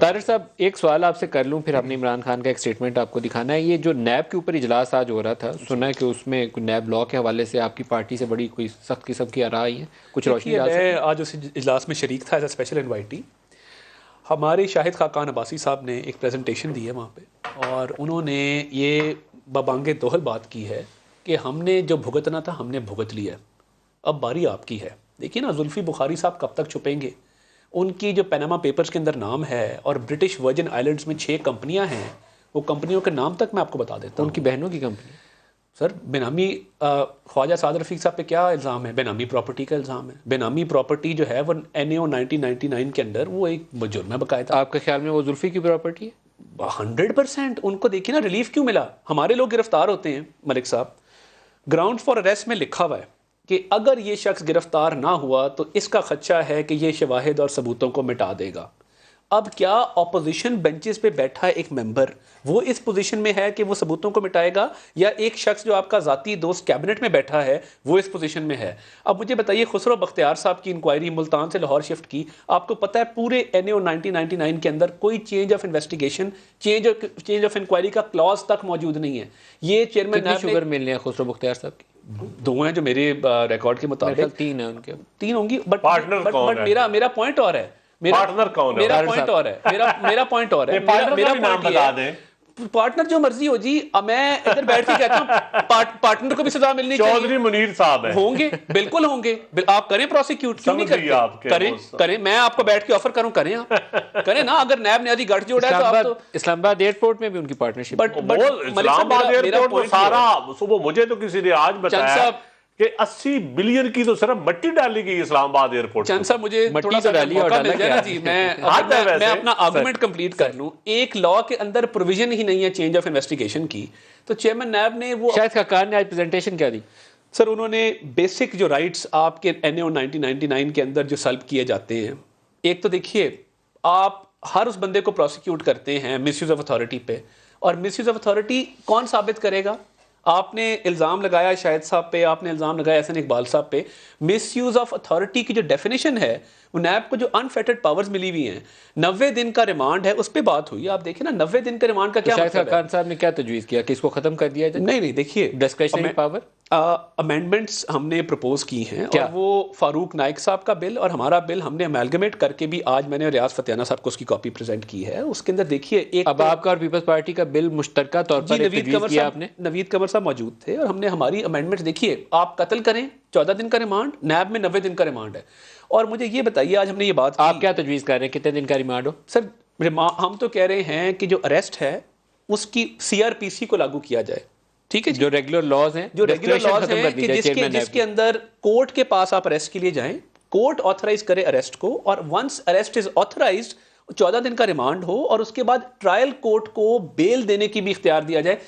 तारिर साहब, एक सवाल आपसे कर लूं, फिर हमने इमरान खान का एक स्टेटमेंट आपको दिखाना है। ये जो नैब के ऊपर इजलास आज हो रहा था, सुना है कि उसमें नैब लॉ के हवाले से आपकी पार्टी से बड़ी कोई सख्त किस्म की आरा आई है, कुछ रोशनी डाल सकते हैं? मैं आज उस इजलास में शरीक था एज अ स्पेशल इन्वाइटी। हमारे शाहिद खाकान अब्बासी साहब ने एक प्रेजेंटेशन दी है वहाँ पे, और उन्होंने ये बबांगे दोहल बात की है कि हमने जो भुगतना था हमने भुगत लिया, अब बारी आपकी है। देखिए ना, जुल्फी बुखारी साहब कब तक छुपेंगे? उनकी जो पनामा पेपर्स के अंदर नाम है, और ब्रिटिश वर्जिन आइलैंड्स में 6 कंपनियां हैं, वो कंपनियों के नाम तक मैं आपको बता देता हूँ। उनकी बहनों की कंपनी। सर, बेनामी ख्वाजा साद रफीक साहब पे क्या इल्ज़ाम है? बेनामी प्रॉपर्टी का इल्ज़ाम है। बेनामी प्रॉपर्टी जो है वो NAO 1999 के अंदर वो एक जुर्म है बकायदा। आपके ख्याल में वो जुल्फी की प्रॉपर्टी है? 100%। उनको देखिए ना, रिलीफ क्यों मिला? हमारे लोग गिरफ्तार होते हैं मलिक साहब, ग्राउंड फॉर अरेस्ट में लिखा हुआ है कि अगर ये शख्स गिरफ्तार ना हुआ तो इसका खदशा है कि ये शवाहिद और सबूतों को मिटा देगा। अब क्या ऑपोजिशन बेंचेस पे बैठा एक मेंबर वो इस पोजीशन में है कि वो सबूतों को मिटाएगा, या एक शख्स जो आपका ज़ाती दोस्त कैबिनेट में बैठा है वो इस पोजीशन में है? अब मुझे बताइए, खुसरो बख्तियार साहब की इंक्वायरी मुल्तान से लाहौर शिफ्ट की, आपको पता है पूरे NAO 1999 के अंदर कोई change of investigation, change of inquiry का क्लॉज तक मौजूद नहीं है। ये चेयरमैन शुगर मिलने हैं खुसरो बख्तियार साहब की? 2 हैं जो मेरे रिकॉर्ड के मुताबिक। 3 है उनके। 3 होंगी, बट मेरा पॉइंट और है। पार्टनर कौन है? मेरा पॉइंट और है। मेरा पॉइंट और है। मेरा नाम बता दें। पार्टनर जो मर्जी हो जी, मैं इधर बैठ के कहता हूं पार्टनर को भी सजा मिलनी चाहिए। चौधरी मुनीर साहब है। होंगे, बिल्कुल होंगे। आप करें प्रोसिक्यूट, क्यों नहीं करते? करें, मैं आपको बैठ के ऑफर करूं, करें आप करें ना। अगर नैब ने आदि गठजोड़ है तो आप तो इस्लामाबाद एयरपोर्ट में भी उनकी पार्टनरशिप। बट इस्लामाबाद एयरपोर्ट में सारा सुबह मुझे तो किसी ने आज बताया कि 80 बिलियन की तो सिर्फ मट्टी डाली गई इस्लामाबाद एयरपोर्ट। चंद साहब, मुझे थोड़ा सा मौका मिल जाए ना जी, मैं अपना आर्गुमेंट कंप्लीट कर लूं। एक लॉ के अंदर प्रोविजन ही नहीं है चेंज ऑफ इन्वेस्टिगेशन की, तो चेयरमैन नैब ने वो शाहिद खाकान ने आज प्रेजेंटेशन क्या दी? सर, उन्होंने बेसिक जो राइट्स आपके NAO 1999 के अंदर जो सल्ब किए जाते हैं, एक तो देखिए, आप हर उस बंदे को प्रोसिक्यूट करते हैं मिसयूज ऑफ अथॉरिटी पे, और मिसयूज ऑफ अथॉरिटी कौन साबित करेगा? आपने इल्ज़ाम लगाया शाहिद साहब पे, आपने इल्ज़ाम लगाया एहसन इकबाल साहब पे। मिसयूज ऑफ अथॉरिटी की जो डेफिनेशन है, वो नैब को जो अनफेटेड पावर्स मिली हुई हैं, 90 दिन का रिमांड है, उस पर बात हुई। आप देखिए ना, 90 दिन का रिमांड का क्या मतलब है? खान साहब ने क्या तजवीज़ किया कि इसको खत्म कर दिया जाए? नहीं, देखिए, डिस्क्रिशनरी पावर अमेंडमेंट्स हमने प्रपोज की हैं, और वो फारूक नाइक साहब का बिल और हमारा बिल हमने अमेलगमेट करके भी आज मैंने रियाज फतियाना साहब को उसकी कॉपी प्रेजेंट की है। उसके अंदर देखिए, एक अब आपका और पीपल्स पार्टी का बिल मुश्तरका तौर पर नवीद कमर साहब मौजूद थे, और हमने हमारी अमेंडमेंट देखिए, आप कत्ल करें 14 दिन का रिमांड, नैब में 90 दिन का रिमांड है। और मुझे ये बताइए, आज हमने ये बात आप क्या तजवीज़ कर रहे हैं, कितने दिन का रिमांड हो? सर, हम तो कह रहे हैं कि जो अरेस्ट है उसकी CRPC को लागू किया जाए, ठीक है जी? जो रेगुलर लॉज हैं, जो रेगुलर लॉज हैं कि जिसके अंदर कोर्ट के पास आप अरेस्ट के लिए जाएं, कोर्ट ऑथराइज करे अरेस्ट को, और वंस अरेस्ट इज ऑथराइज्ड 14 दिन का रिमांड हो, और उसके बाद ट्रायल कोर्ट को बेल देने की भी इख्तियार दिया जाए।